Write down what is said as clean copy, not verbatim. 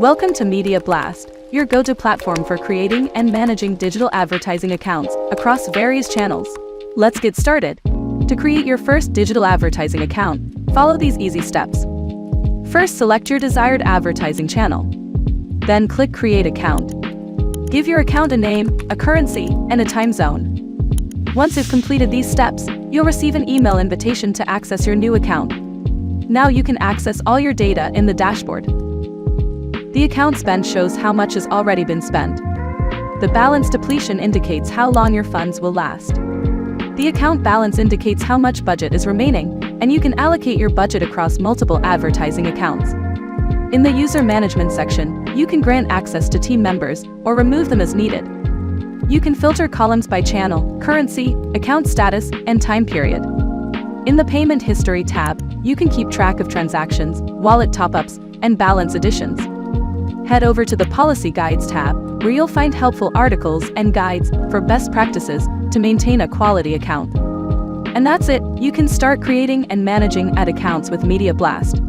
Welcome to Media Blast, your go-to platform for creating and managing digital advertising accounts across various channels. Let's get started. To create your first digital advertising account, follow these easy steps. First, select your desired advertising channel. Then click Create Account. Give your account a name, a currency, and a time zone. Once you've completed these steps, you'll receive an email invitation to access your new account. Now you can access all your data in the dashboard. The account spend shows how much has already been spent. The balance depletion indicates how long your funds will last. The account balance indicates how much budget is remaining, and you can allocate your budget across multiple advertising accounts. In the user management section, you can grant access to team members or remove them as needed. You can filter columns by channel, currency, account status, and time period. In the Payment History tab, you can keep track of transactions, wallet top-ups, and balance additions. Head over to the Policy Guides tab, where you'll find helpful articles and guides for best practices to maintain a quality account. And that's it, you can start creating and managing ad accounts with Media Blast.